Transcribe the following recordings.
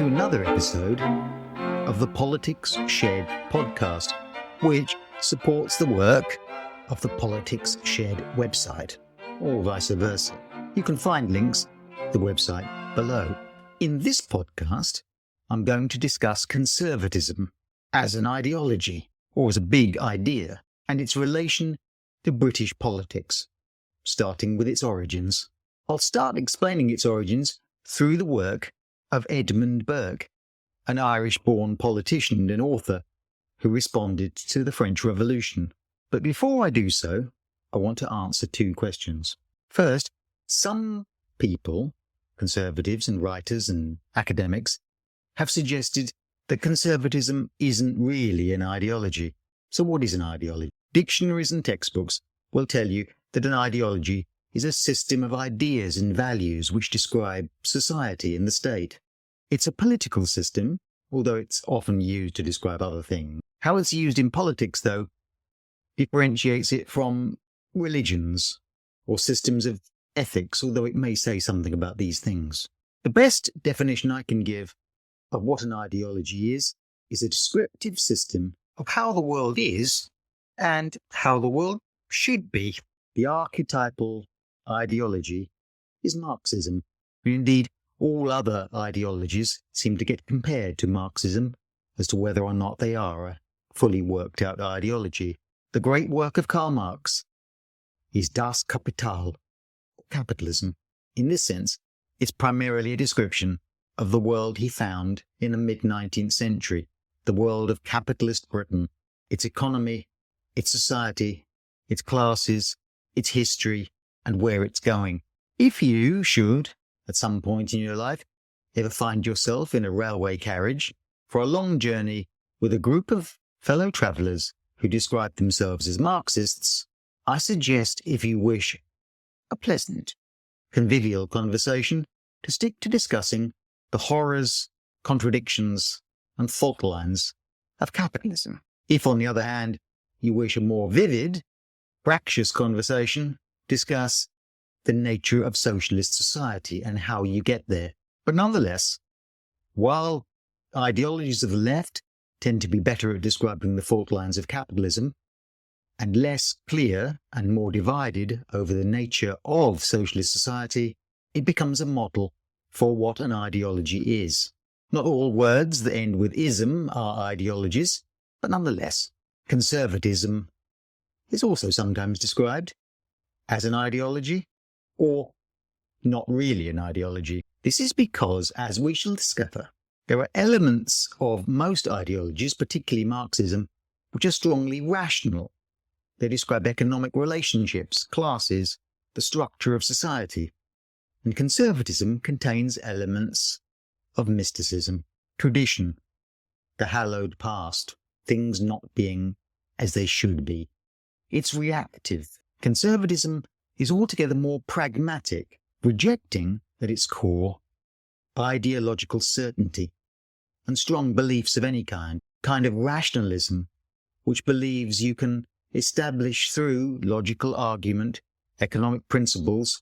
to another episode of the Politics Shed podcast, which supports the work of the Politics Shed website, or vice versa. You can find links to the website below. In this podcast, I'm going to discuss conservatism as an ideology, or as a big idea, and its relation to British politics, starting with its origins. I'll start explaining its origins through the work of Edmund Burke, an Irish-born politician and author who responded to the French Revolution. But before I do so, I want to answer two questions. First, some people, conservatives and writers and academics, have suggested that conservatism isn't really an ideology. So what is an ideology? Dictionaries and textbooks will tell you that an ideology is a system of ideas and values which describe society and the state. It's a political system, although it's often used to describe other things. How it's used in politics, though, differentiates it from religions or systems of ethics, although it may say something about these things. The best definition I can give of what an ideology is a descriptive system of how the world is and how the world should be. The archetypal ideology is Marxism. Indeed, all other ideologies seem to get compared to Marxism as to whether or not they are a fully worked out ideology. The great work of Karl Marx is Das Kapital, capitalism. In this sense, it's primarily a description of the world he found in the mid-19th century, the world of capitalist Britain, its economy, its society, its classes, its history, and where it's going. If you should, at some point in your life, ever find yourself in a railway carriage for a long journey with a group of fellow travellers who describe themselves as Marxists, I suggest, if you wish a pleasant, convivial conversation, to stick to discussing the horrors, contradictions, and fault lines of capitalism. If, on the other hand, you wish a more vivid, fractious conversation, discuss the nature of socialist society and how you get there. But nonetheless, while ideologies of the left tend to be better at describing the fault lines of capitalism and less clear and more divided over the nature of socialist society, it becomes a model for what an ideology is. Not all words that end with ism are ideologies, but nonetheless, conservatism is also sometimes described as an ideology, or not really an ideology. This is because, as we shall discover, there are elements of most ideologies, particularly Marxism, which are strongly rational. They describe economic relationships, classes, the structure of society. And conservatism contains elements of mysticism, tradition, the hallowed past, things not being as they should be. It's reactive. Conservatism is altogether more pragmatic, rejecting at its core ideological certainty and strong beliefs of any kind of rationalism, which believes you can establish through logical argument, economic principles,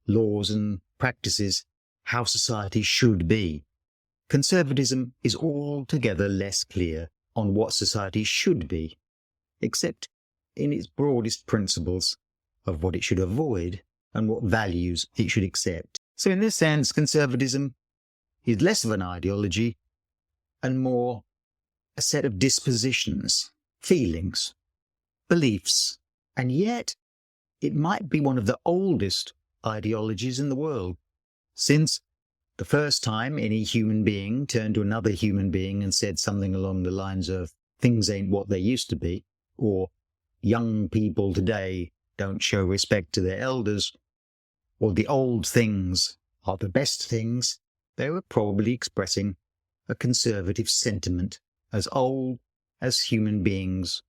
laws and practices how society should be. Conservatism is altogether less clear on what society should be, except in its broadest principles of what it should avoid and what values it should accept. So in this sense, conservatism is less of an ideology and more a set of dispositions, feelings, beliefs, and yet it might be one of the oldest ideologies in the world, since the first time any human being turned to another human being and said something along the lines of things ain't what they used to be, or young people today don't show respect to their elders, or the old things are the best things, they were probably expressing a conservative sentiment as old as human beings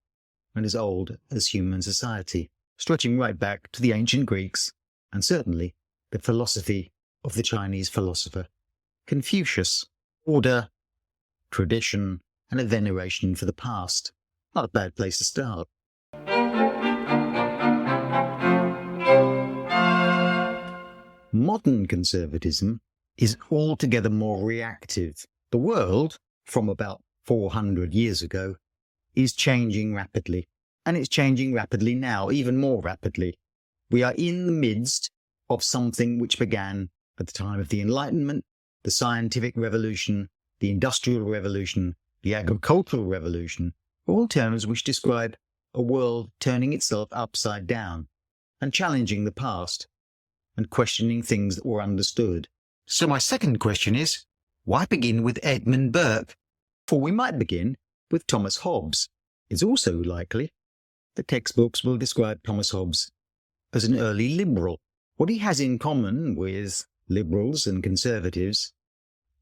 and as old as human society, stretching right back to the ancient Greeks and certainly the philosophy of the Chinese philosopher Confucius. Order, tradition, and a veneration for the past. Not a bad place to start. Modern conservatism is altogether more reactive The world, from about 400 years ago, is changing rapidly. And it's changing rapidly now, even more rapidly. We are in the midst of something which began at the time of the Enlightenment, the scientific revolution, the industrial revolution, the agricultural revolution, all terms which describe a world turning itself upside down and challenging the past and questioning things that were understood. So my second question is, why begin with Edmund Burke? For we might begin with Thomas Hobbes. It's also likely that textbooks will describe Thomas Hobbes as an early liberal. What he has in common with liberals and conservatives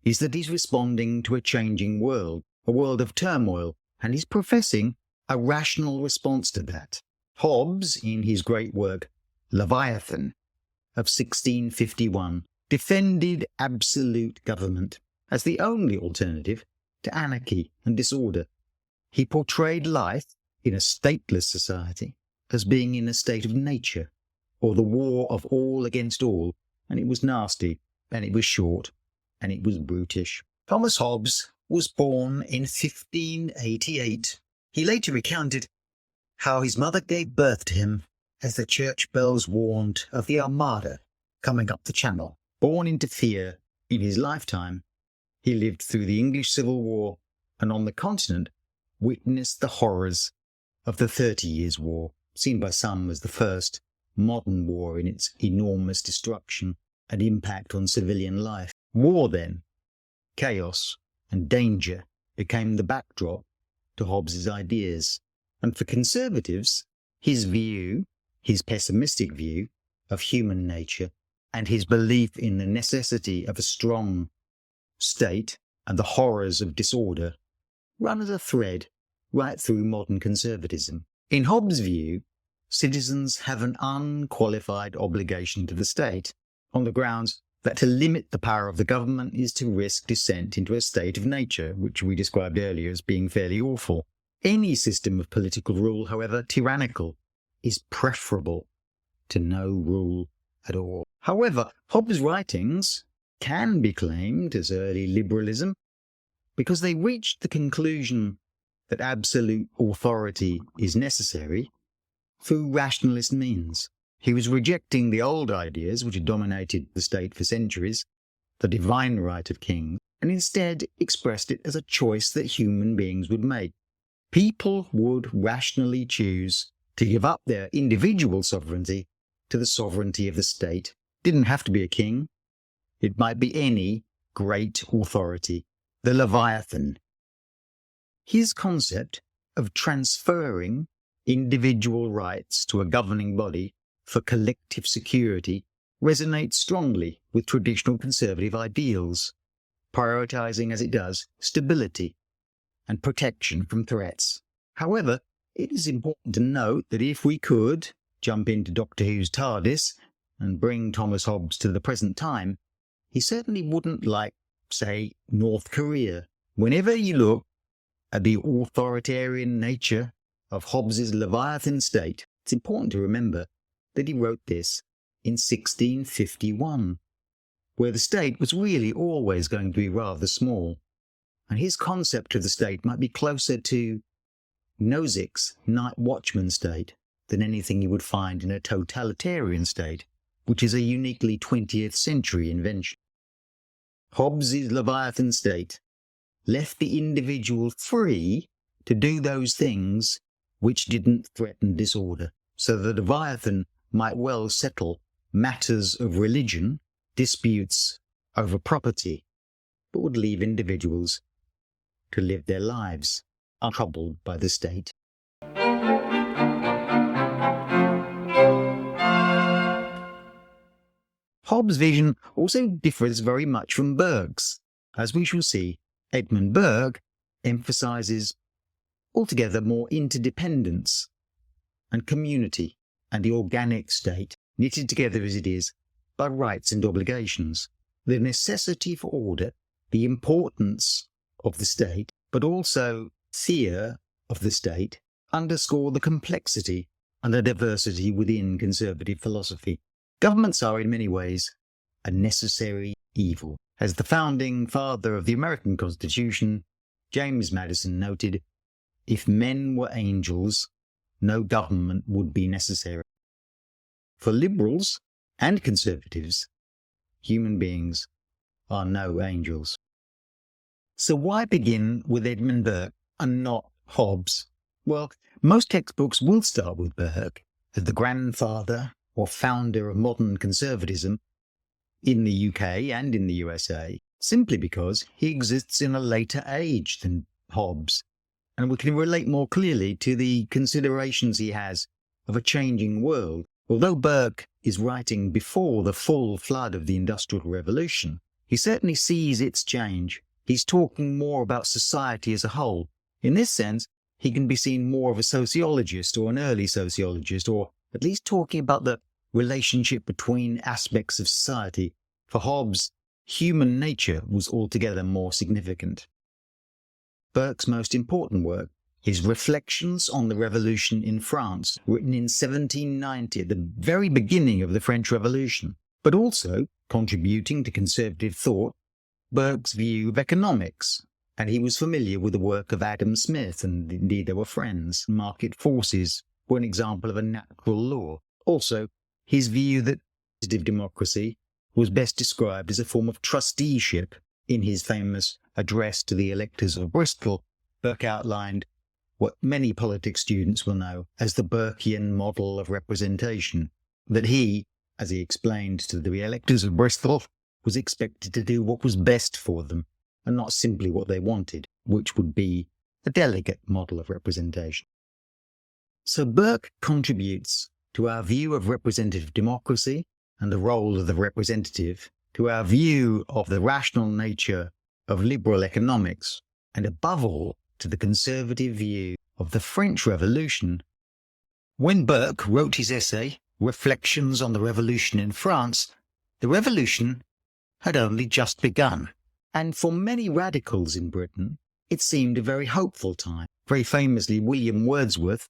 is that he's responding to a changing world, a world of turmoil, and he's professing a rational response to that. Hobbes, in his great work Leviathan of 1651, defended absolute government as the only alternative to anarchy and disorder. He portrayed life in a stateless society as being in a state of nature, or the war of all against all, and it was nasty, and it was short, and it was brutish. Thomas Hobbes was born in 1588. He later recounted how his mother gave birth to him as the church bells warned of the Armada coming up the Channel. Born into fear in his lifetime, he lived through the English Civil War and on the continent witnessed the horrors of the 30 Years' War, seen by some as the first modern war in its enormous destruction and impact on civilian life. War then, chaos and danger became the backdrop to Hobbes's ideas. And for conservatives, his view, his pessimistic view of human nature and his belief in the necessity of a strong state and the horrors of disorder run as a thread right through modern conservatism. In Hobbes' view, citizens have an unqualified obligation to the state, on the grounds that to limit the power of the government is to risk descent into a state of nature, which we described earlier as being fairly awful. Any system of political rule, however tyrannical, is preferable to no rule at all. However, Hobbes' writings can be claimed as early liberalism because they reached the conclusion that absolute authority is necessary through rationalist means. He was rejecting the old ideas which had dominated the state for centuries, the divine right of kings, and instead expressed it as a choice that human beings would make. People would rationally choose to give up their individual sovereignty to the sovereignty of the state. It didn't have to be a king. It might be any great authority, the Leviathan. His concept of transferring individual rights to a governing body for collective security resonates strongly with traditional conservative ideals, prioritizing as it does stability and protection from threats. However, it is important to note that if we could jump into Doctor Who's TARDIS and bring Thomas Hobbes to the present time, he certainly wouldn't like, say, North Korea. Whenever you look at the authoritarian nature of Hobbes's Leviathan state, it's important to remember that he wrote this in 1651, where the state was really always going to be rather small, and his concept of the state might be closer to Nozick's night watchman state than anything you would find in a totalitarian state, which is a uniquely 20th century invention. Hobbes's Leviathan state left the individual free to do those things which didn't threaten disorder, so the Leviathan might well settle matters of religion, disputes over property, but would leave individuals to live their lives untroubled by the state. Hobbes' vision also differs very much from Burke's. As we shall see, Edmund Burke emphasizes altogether more interdependence and community and the organic state, knitted together as it is by rights and obligations, the necessity for order, the importance of the state, but also fear of the state, underscore the complexity and the diversity within conservative philosophy. Governments are in many ways a necessary evil. As the founding father of the American Constitution, James Madison noted, "If men were angels, no government would be necessary." For liberals and conservatives, human beings are no angels. So why begin with Edmund Burke and not Hobbes? Well, most textbooks will start with Burke as the grandfather or founder of modern conservatism in the UK and in the USA, simply because he exists in a later age than Hobbes, and we can relate more clearly to the considerations he has of a changing world. Although Burke is writing before the full flood of the Industrial Revolution, he certainly sees its change. He's talking more about society as a whole. In this sense, he can be seen more of a sociologist or an early sociologist, or at least talking about the relationship between aspects of society. For Hobbes, human nature was altogether more significant. Burke's most important work is Reflections on the Revolution in France, written in 1790 at the very beginning of the French Revolution, but also contributing to conservative thought, Burke's view of economics, and he was familiar with the work of Adam Smith, and indeed they were friends. Market forces were an example of a natural law. Also, his view that representative democracy was best described as a form of trusteeship. In his famous address to the electors of Bristol, Burke outlined what many politics students will know as the Burkean model of representation, that he, as he explained to the electors of Bristol, was expected to do what was best for them, and not simply what they wanted, which would be a delegate model of representation. So Burke contributes to our view of representative democracy and the role of the representative, to our view of the rational nature of liberal economics, and above all, to the conservative view of the French Revolution. When Burke wrote his essay, Reflections on the Revolution in France, the revolution had only just begun, and for many radicals in Britain, it seemed a very hopeful time. Very famously, William Wordsworth,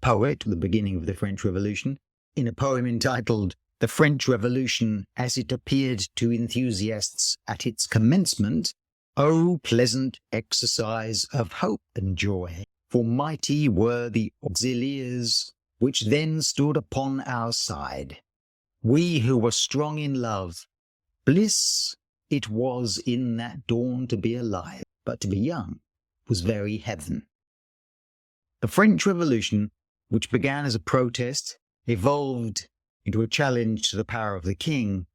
poet at the beginning of the French Revolution, in a poem entitled The French Revolution as it appeared to enthusiasts at its commencement, "O pleasant exercise of hope and joy, for mighty were the auxiliaries which then stood upon our side. We who were strong in love, bliss it was in that dawn to be alive, but to be young was very heaven." The French Revolution, which began as a protest, evolved into a challenge to the power of the king,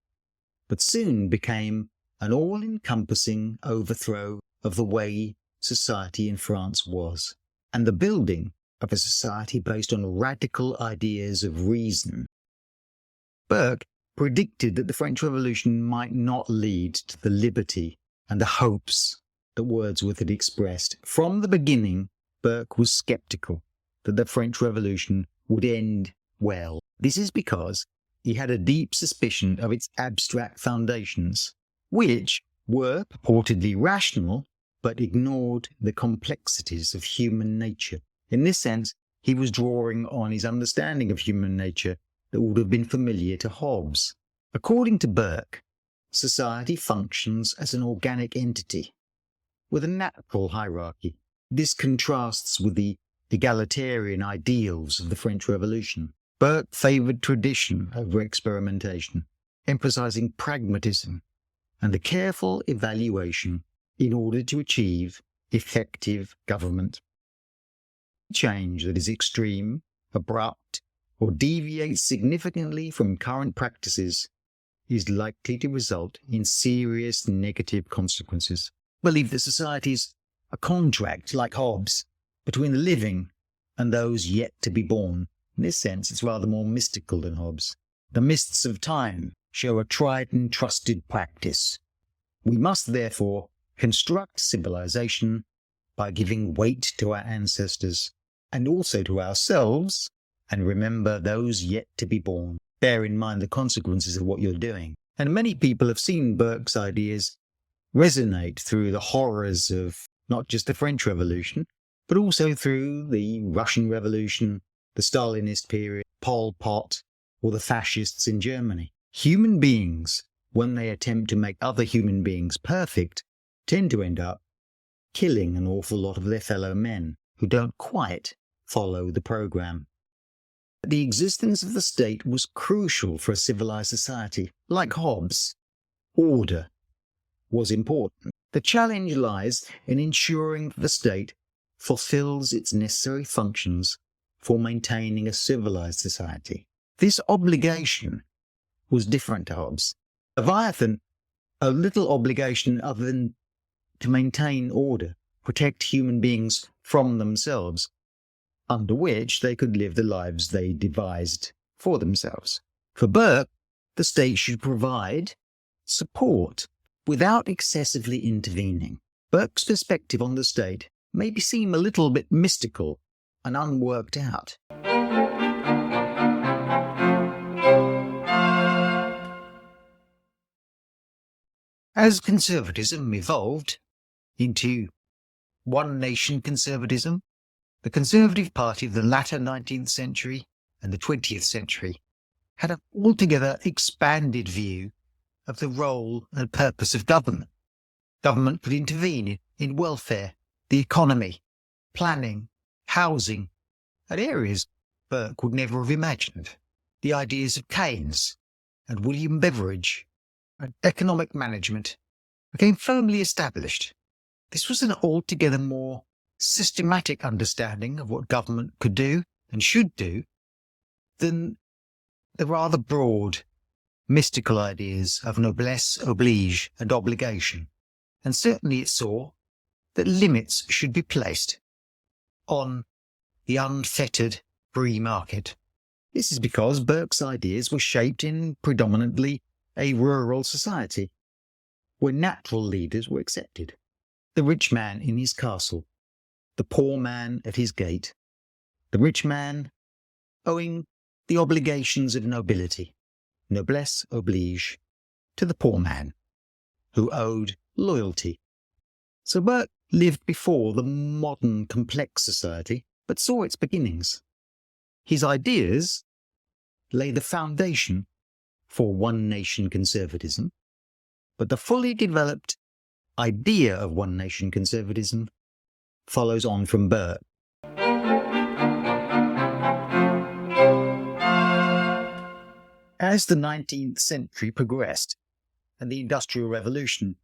but soon became an all-encompassing overthrow of the way society in France was, and the building of a society based on radical ideas of reason. Burke predicted that the French Revolution might not lead to the liberty and the hopes that Wordsworth had expressed. From the beginning, Burke was sceptical that the French Revolution would end well. This is because he had a deep suspicion of its abstract foundations, which were purportedly rational, but ignored the complexities of human nature. In this sense, he was drawing on his understanding of human nature that would have been familiar to Hobbes. According to Burke, society functions as an organic entity, with a natural hierarchy. This contrasts with the egalitarian ideals of the French Revolution. Burke favoured tradition over experimentation, emphasising pragmatism and a careful evaluation in order to achieve effective government. Change that is extreme, abrupt, or deviates significantly from current practices is likely to result in serious negative consequences. I believe that society is a contract, like Hobbes, between the living and those yet to be born. In this sense, it's rather more mystical than Hobbes. The mists of time show a tried and trusted practice. We must therefore construct civilization by giving weight to our ancestors and also to ourselves, and remember those yet to be born. Bear in mind the consequences of what you're doing. And many people have seen Burke's ideas resonate through the horrors of not just the French Revolution, but also through the Russian Revolution, the Stalinist period, Pol Pot, or the fascists in Germany. Human beings when they attempt to make other human beings perfect, tend to end up killing an awful lot of their fellow men who don't quite follow the program. The existence of the state was crucial for a civilized society. Like Hobbes, order was important. The challenge lies in ensuring that the state fulfills its necessary functions for maintaining a civilized society. This obligation was different to Hobbes. Leviathan, a little obligation other than to maintain order, protect human beings from themselves, under which they could live the lives they devised for themselves. For Burke, the state should provide support without excessively intervening. Burke's perspective on the state may seem a little bit mystical and unworked out. As conservatism evolved into one-nation conservatism, the Conservative Party of the latter 19th century and the 20th century had an altogether expanded view of the role and purpose of government. Government could intervene in welfare, the economy, planning, housing, and areas Burke would never have imagined. The ideas of Keynes and William Beveridge and economic management became firmly established. This was an altogether more systematic understanding of what government could do and should do than the rather broad, mystical ideas of noblesse oblige and obligation. And certainly it saw that limits should be placed on the unfettered free market. This is because Burke's ideas were shaped in predominantly a rural society, where natural leaders were accepted. The rich man in his castle, the poor man at his gate, the rich man owing the obligations of nobility, noblesse oblige, to the poor man, who owed loyalty. So Burke lived before the modern complex society, but saw its beginnings. His ideas lay the foundation for one-nation conservatism, but the fully developed idea of one-nation conservatism follows on from Burke. As the 19th century progressed and the Industrial Revolution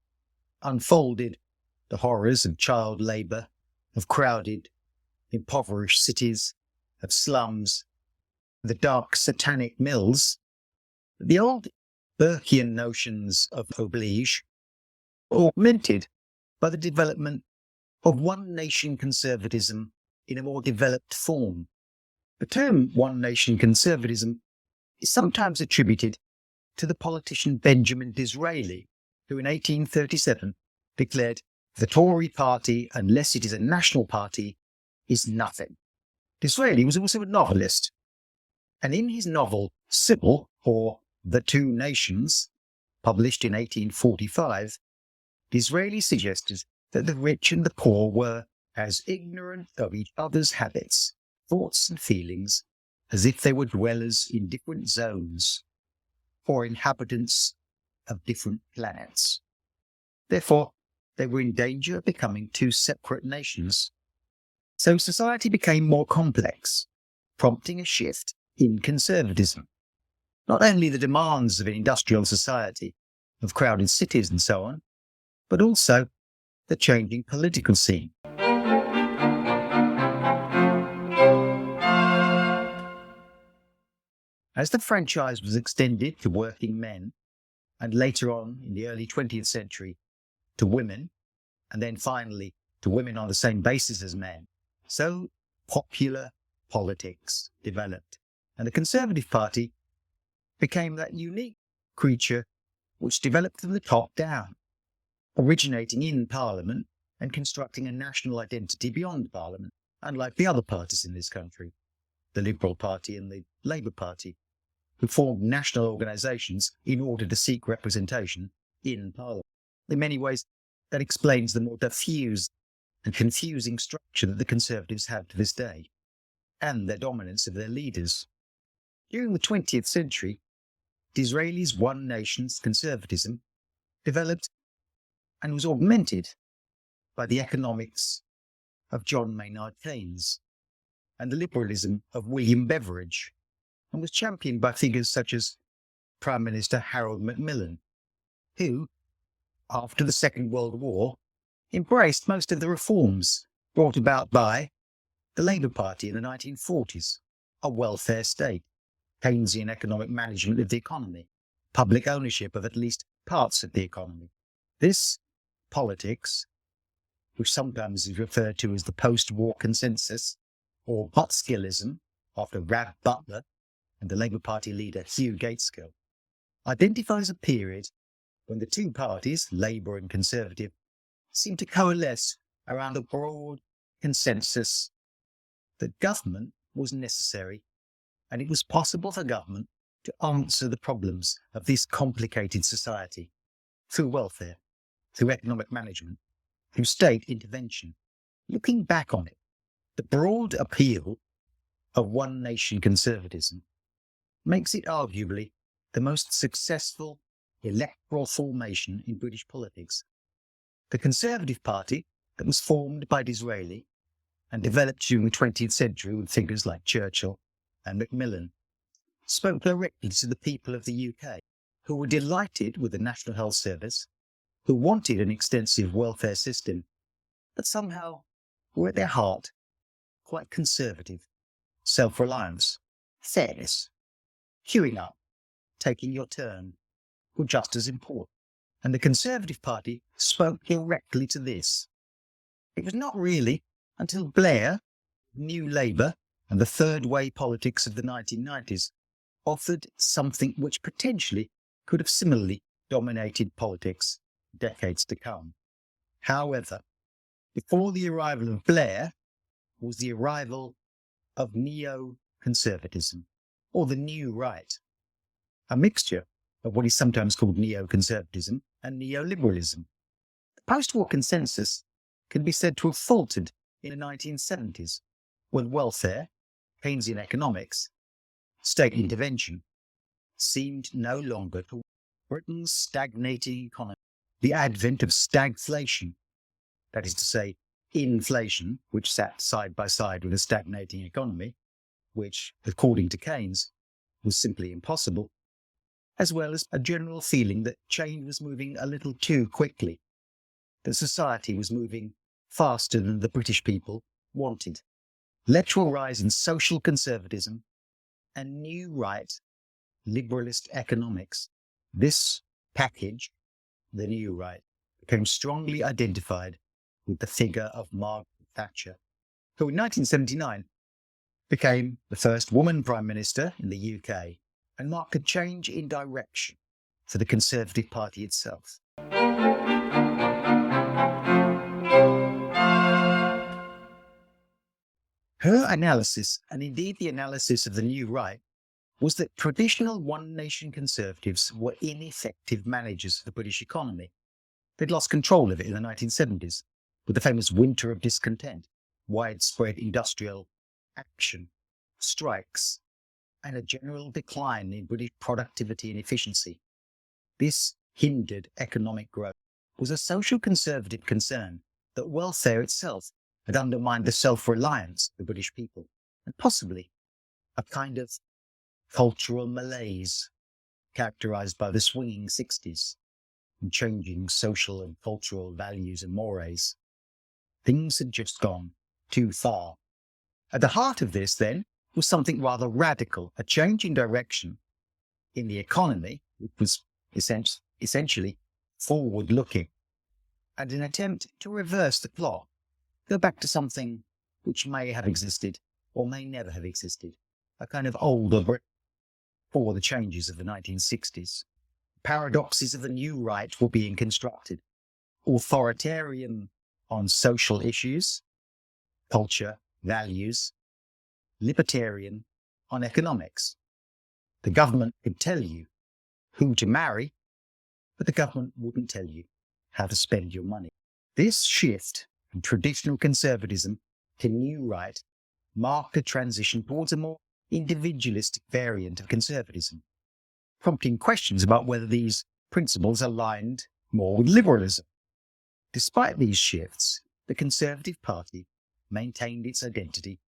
unfolded the horrors of child labour, of crowded, impoverished cities, of slums, the dark satanic mills, the old Burkean notions of oblige were augmented by the development of one-nation conservatism in a more developed form. The term one-nation conservatism is sometimes attributed to the politician Benjamin Disraeli, who in 1837 declared the Tory party, unless it is a national party, is nothing. Disraeli was also a novelist, and in his novel Sybil, or The Two Nations, published in 1845, Disraeli suggested that the rich and the poor were as ignorant of each other's habits, thoughts and feelings as if they were dwellers in different zones or inhabitants of different planets. Therefore, they were in danger of becoming two separate nations. So society became more complex, prompting a shift in conservatism. Not only the demands of an industrial society, of crowded cities and so on, but also the changing political scene. As the franchise was extended to working men, and later on in the early 20th century to women, and then finally to women on the same basis as men, so popular politics developed, and the Conservative Party became that unique creature which developed from the top down, originating in Parliament and constructing a national identity beyond Parliament, unlike the other parties in this country, the Liberal Party and the Labour Party, who formed national organisations in order to seek representation in Parliament. In many ways, that explains the more diffuse and confusing structure that the Conservatives have to this day, and their dominance of their leaders. During the 20th century, Disraeli's one nation's conservatism developed and was augmented by the economics of John Maynard Keynes and the liberalism of William Beveridge, and was championed by figures such as Prime Minister Harold Macmillan, who, after the Second World War, embraced most of the reforms brought about by the Labour Party in the 1940s, a welfare state, Keynesian economic management of the economy, public ownership of at least parts of the economy. This politics, which sometimes is referred to as the post-war consensus, or Butskillism, after Rab Butler and the Labour Party leader Hugh Gaitskell, identifies a period when the two parties, Labour and Conservative, seem to coalesce around a broad consensus that government was necessary and it was possible for government to answer the problems of this complicated society through welfare, through economic management, through state intervention. Looking back on it, the broad appeal of one nation conservatism makes it arguably the most successful electoral formation in British politics. The Conservative Party, that was formed by Disraeli and developed during the 20th century with figures like Churchill and Macmillan, spoke directly to the people of the UK, who were delighted with the National Health Service, who wanted an extensive welfare system, but somehow were at their heart quite conservative. Self-reliance, fairness, queuing up, taking your turn, were just as important. And the Conservative Party spoke directly to this. It was not really until Blair, New Labour, and the third way politics of the 1990s offered something which potentially could have similarly dominated politics decades to come. However, before the arrival of Blair was the arrival of neo-conservatism, or the new right, a mixture of what is sometimes called neo-conservatism and neoliberalism. The post-war consensus can be said to have faltered in the 1970s, when welfare, Keynesian economics, state intervention seemed no longer to Britain's stagnating economy. The advent of stagflation, that is to say, inflation, which sat side by side with a stagnating economy, which, according to Keynes, was simply impossible, as well as a general feeling that change was moving a little too quickly, that society was moving faster than the British people wanted, led to a rise in social conservatism and new right liberalist economics. This package, the new right, became strongly identified with the figure of Margaret Thatcher, who in 1979 became the first woman Prime Minister in the UK and marked a change in direction for the Conservative Party itself. Her analysis, and indeed the analysis of the new right, was that traditional one-nation Conservatives were ineffective managers of the British economy. They'd lost control of it in the 1970s, with the famous winter of discontent, widespread industrial action, strikes, and a general decline in British productivity and efficiency. This hindered economic growth. It was a social conservative concern that welfare itself had undermined the self-reliance of the British people, and possibly a kind of cultural malaise characterised by the swinging 60s and changing social and cultural values and mores. Things had just gone too far. At the heart of this, then, was something rather radical, a change in direction in the economy, which was essentially forward-looking, and an attempt to reverse the clock, go back to something which may have existed or may never have existed, a kind of older Britain before the changes of the 1960s. Paradoxes of the new right were being constructed. Authoritarian on social issues, culture, values, libertarian on economics. The government could tell you who to marry, but the government wouldn't tell you how to spend your money. This shift from traditional conservatism to new right marked a transition towards a more individualistic variant of conservatism. prompting questions about whether these principles aligned more with liberalism. Despite these shifts, the Conservative Party maintained its identity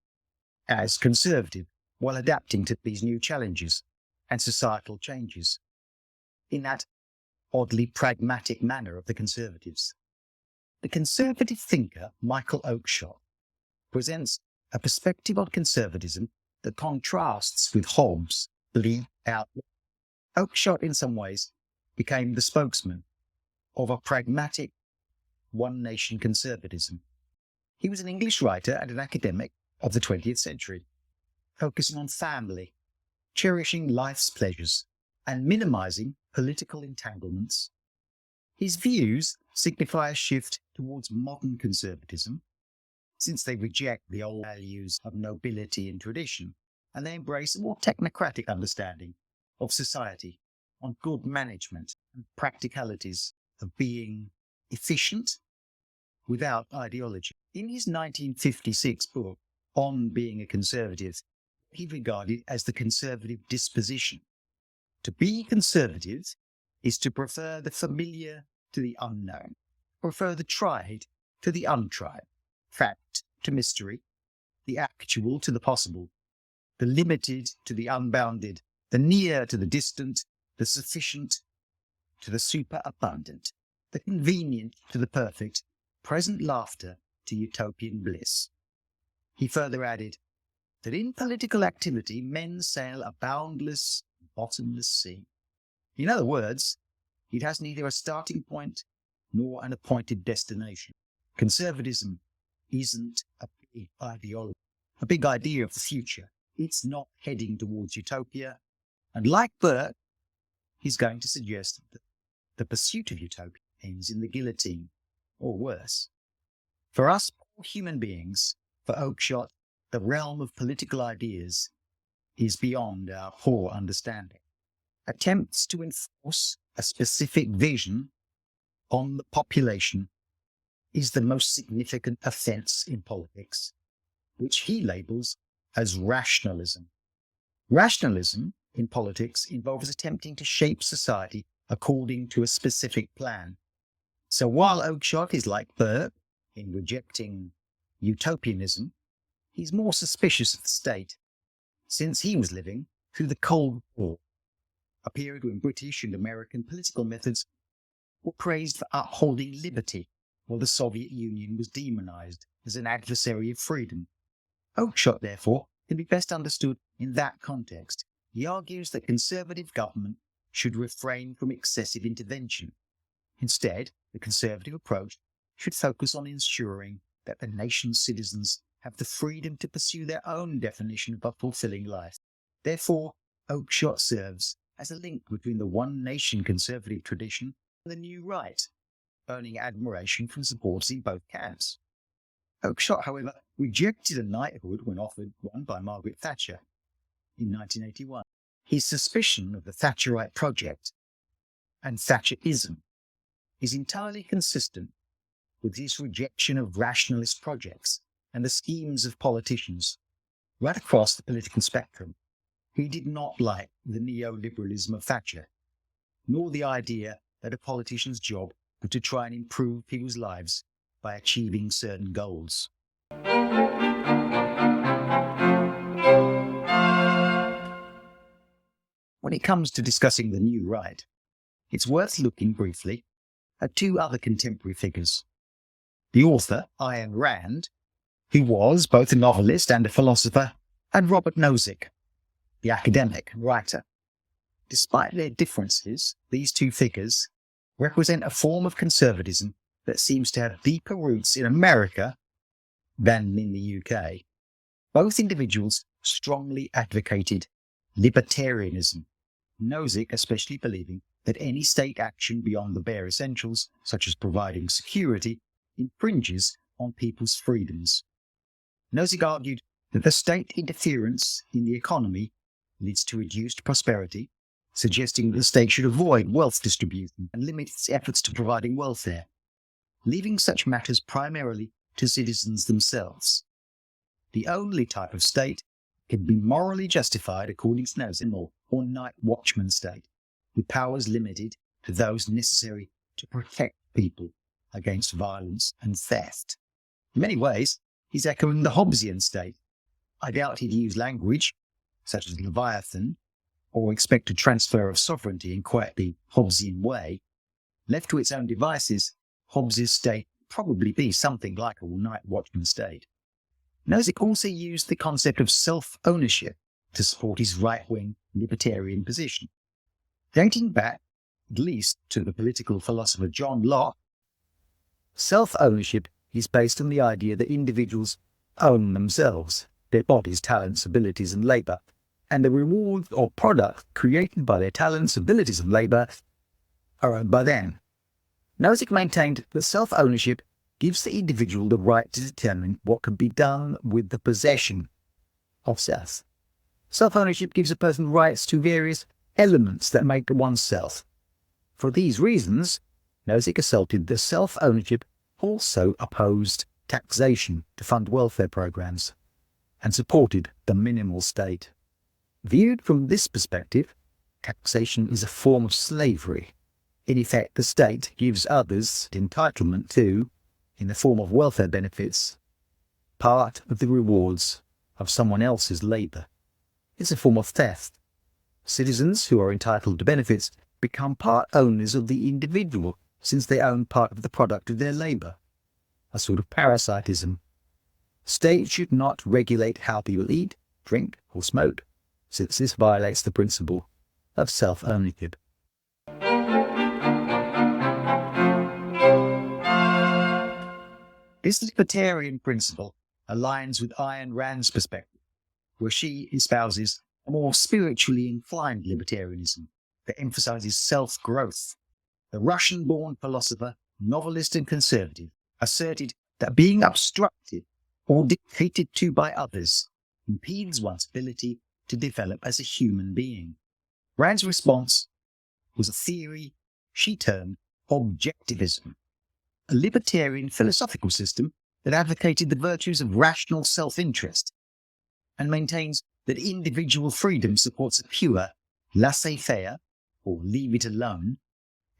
as conservative while adapting to these new challenges and societal changes in that oddly pragmatic manner of the Conservatives. The conservative thinker Michael Oakeshott presents a perspective on conservatism that contrasts with Hobbes' bleak outlook. Oakeshott, in some ways, became the spokesman of a pragmatic one-nation conservatism. He was an English writer and an academic of the 20th century, focusing on family, cherishing life's pleasures, and minimizing political entanglements. His views signify a shift towards modern conservatism, since they reject the old values of nobility and tradition, and they embrace a more technocratic understanding of society on good management and practicalities of being efficient without ideology. In his 1956 book, On Being a Conservative, he regarded as the conservative disposition. To be conservative is to prefer the familiar to the unknown, prefer the tried to the untried, fact to mystery, the actual to the possible, the limited to the unbounded, the near to the distant, the sufficient to the superabundant, the convenient to the perfect, present laughter to utopian bliss. He further added that in political activity men sail a boundless, bottomless sea. In other words, it has neither a starting point nor an appointed destination. Conservatism isn't a big ideology, a big idea of the future. It's not heading towards utopia. And like Burke, he's going to suggest that the pursuit of utopia ends in the guillotine, or worse. For us poor human beings, for Oakeshott, the realm of political ideas is beyond our poor understanding. Attempts to enforce a specific vision on the population is the most significant offence in politics, which he labels as rationalism. Rationalism in politics involves attempting to shape society according to a specific plan. So while Oakeshott is like Burke in rejecting utopianism, he's more suspicious of the state, since he was living through the Cold War, a period when British and American political methods were praised for upholding liberty, while the Soviet Union was demonized as an adversary of freedom. Oakeshott, therefore, can be best understood in that context. He argues that conservative government should refrain from excessive intervention. Instead, the conservative approach should focus on ensuring that the nation's citizens have the freedom to pursue their own definition of a fulfilling life. Therefore, Oakeshott serves as a link between the one-nation conservative tradition and the new right, earning admiration from supporters in both camps. Oakeshott, however, rejected a knighthood when offered one by Margaret Thatcher in 1981. His suspicion of the Thatcherite project and Thatcherism is entirely consistent with his rejection of rationalist projects and the schemes of politicians. Right across the political spectrum, he did not like the neoliberalism of Thatcher, nor the idea that a politician's job was to try and improve people's lives by achieving certain goals. When it comes to discussing the new right, it's worth looking briefly at two other contemporary figures. The author, Ayn Rand, who was both a novelist and a philosopher, and Robert Nozick, the academic and writer. Despite their differences, these two figures represent a form of conservatism that seems to have deeper roots in America than in the UK. Both individuals strongly advocated libertarianism, Nozick especially believing that any state action beyond the bare essentials, such as providing security, infringes on people's freedoms. Nozick argued that the state interference in the economy leads to reduced prosperity, suggesting that the state should avoid wealth distribution and limit its efforts to providing welfare, leaving such matters primarily to citizens themselves. The only type of state can be morally justified, according to Nozick, or night watchman state, with powers limited to those necessary to protect people against violence and theft. In many ways, he's echoing the Hobbesian state. I doubt he'd use language, such as Leviathan, or expect a transfer of sovereignty in quite the Hobbesian way. Left to its own devices, Hobbes' state would probably be something like a night watchman state. Nozick also used the concept of self-ownership to support his right-wing libertarian position. Dating back, at least, to the political philosopher John Locke, self-ownership is based on the idea that individuals own themselves, their bodies, talents, abilities and labour, and the rewards or product created by their talents, abilities and labour are owned by them. Nozick maintained that self-ownership gives the individual the right to determine what can be done with the possession of self. Self-ownership gives a person rights to various elements that make oneself. For these reasons, Nozick asserted that self-ownership also opposed taxation to fund welfare programs and supported the minimal state. Viewed from this perspective, taxation is a form of slavery. In effect, the state gives others entitlement to, in the form of welfare benefits, part of the rewards of someone else's labour. It's a form of theft. Citizens who are entitled to benefits become part owners of the individual, since they own part of the product of their labour. A sort of parasitism. State should not regulate how people eat, drink or smoke, since this violates the principle of self-ownership. This libertarian principle aligns with Ayn Rand's perspective, where she espouses a more spiritually inclined libertarianism that emphasizes self-growth. The Russian-born philosopher, novelist and conservative asserted that being obstructed or dictated to by others impedes one's ability to develop as a human being. Rand's response was a theory she termed objectivism, a libertarian philosophical system that advocated the virtues of rational self-interest and maintains that individual freedom supports a pure, laissez-faire, or leave-it-alone,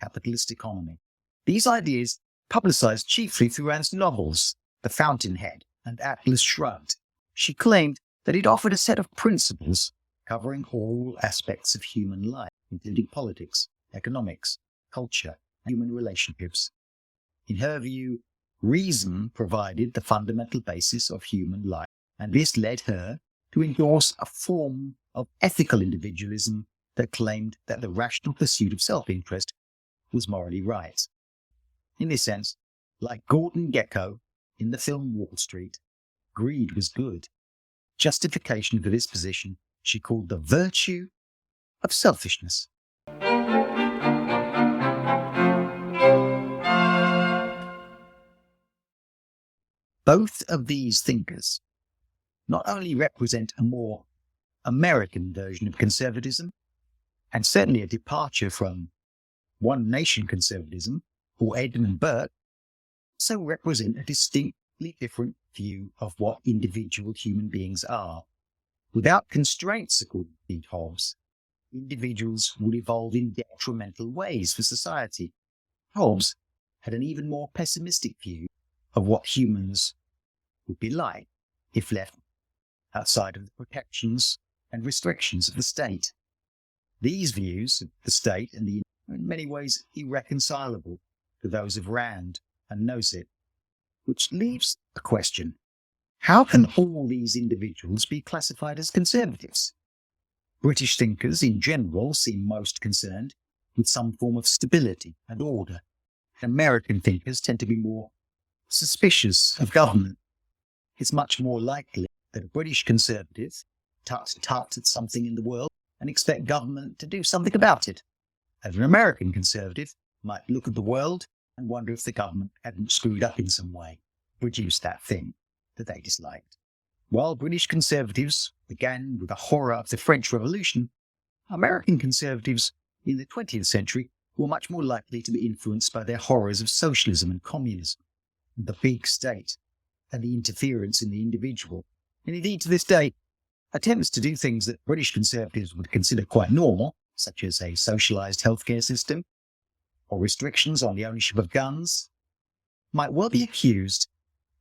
capitalist economy. These ideas, publicized chiefly through Rand's novels, The Fountainhead and Atlas Shrugged, she claimed that it offered a set of principles covering all aspects of human life, including politics, economics, culture, and human relationships. In her view, reason provided the fundamental basis of human life, and this led her to endorse a form of ethical individualism that claimed that the rational pursuit of self-interest was morally right. In this sense, like Gordon Gekko in the film Wall Street, greed was good. Justification for this position she called the virtue of selfishness. Both of these thinkers not only represent a more American version of conservatism, and certainly a departure from one-nation conservatism or Edmund Burke, also represent a distinctly different view of what individual human beings are. Without constraints, according to Hobbes, individuals would evolve in detrimental ways for society. Hobbes had an even more pessimistic view of what humans would be like if left outside of the protections and restrictions of the state. These views of the state and are in many ways irreconcilable to those of Rand and Nozick, which leaves a question: how can all these individuals be classified as conservatives? British thinkers in general seem most concerned with some form of stability and order. American thinkers tend to be more suspicious of government. It's much more likely that a British conservative tut at something in the world and expect government to do something about it, and an American conservative might look at the world and wonder if the government hadn't screwed up in some way, produced that thing that they disliked. While British conservatives began with a horror of the French Revolution, American conservatives in the 20th century were much more likely to be influenced by their horrors of socialism and communism, the big state, and the interference in the individual. And indeed, to this day, attempts to do things that British conservatives would consider quite normal, such as a socialised healthcare system or restrictions on the ownership of guns, might well be accused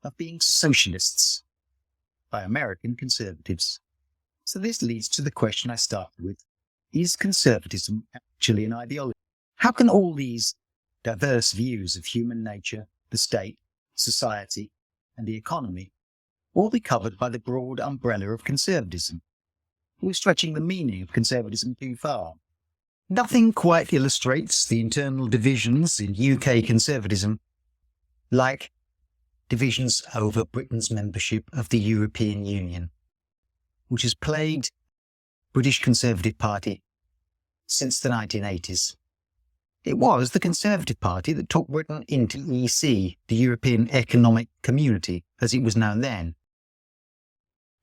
of being socialists by American conservatives. So this leads to the question I started with: is conservatism actually an ideology? How can all these diverse views of human nature, the state, society, and the economy all be covered by the broad umbrella of conservatism? We're stretching the meaning of conservatism too far. Nothing quite illustrates the internal divisions in UK conservatism like divisions over Britain's membership of the European Union, which has plagued British Conservative Party since the 1980s. It was the Conservative Party that took Britain into EC, the European Economic Community, as it was known then.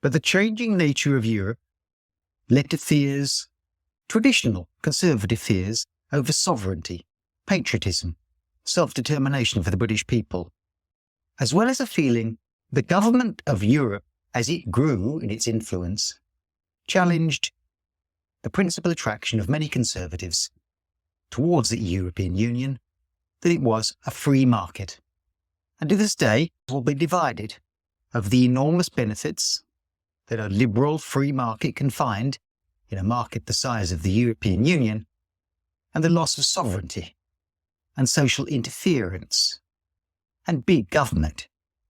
But the changing nature of Europe led to fears, traditional conservative fears, over sovereignty, patriotism, self-determination for the British people, as well as a feeling the government of Europe, as it grew in its influence, challenged the principal attraction of many conservatives towards the European Union, that it was a free market, and to this day will be divided over the enormous benefits that a liberal free market can find in a market the size of the European Union, and the loss of sovereignty and social interference and big government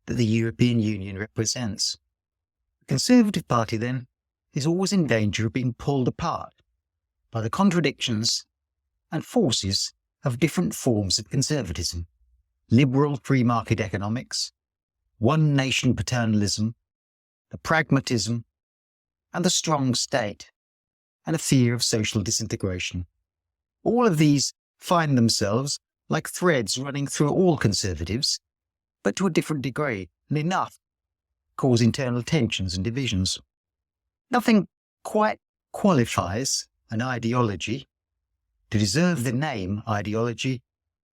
that the European Union represents. The Conservative Party, then, is always in danger of being pulled apart by the contradictions and forces of different forms of conservatism: liberal free market economics, one nation paternalism, the pragmatism, and the strong state, and a fear of social disintegration. All of these find themselves like threads running through all conservatives, but to a different degree, and enough cause internal tensions and divisions. Nothing quite qualifies an ideology to deserve the name ideology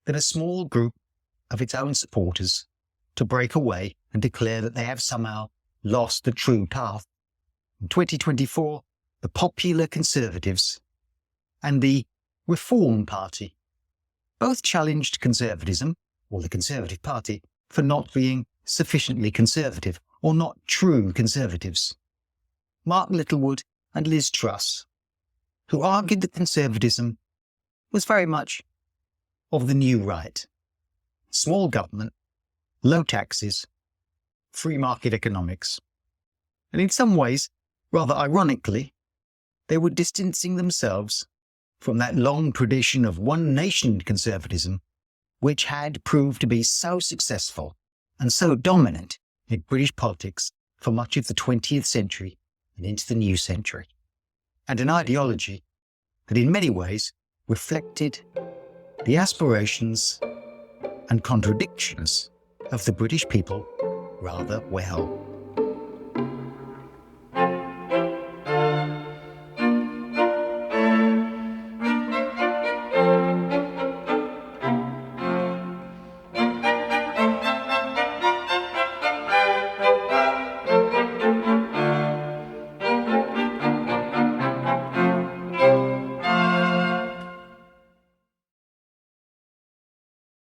than a small group of its own supporters to break away and declare that they have somehow lost the true path. In 2024, the Popular Conservatives and the Reform Party both challenged conservatism, or the Conservative Party, for not being sufficiently conservative or not true conservatives. Mark Littlewood and Liz Truss, who argued that conservatism was very much of the new right: small government, low taxes, free market economics. And in some ways, rather ironically, they were distancing themselves from that long tradition of one nation conservatism, which had proved to be so successful and so dominant in British politics for much of the 20th century and into the new century, and an ideology that in many ways reflected the aspirations and contradictions of the British people rather well.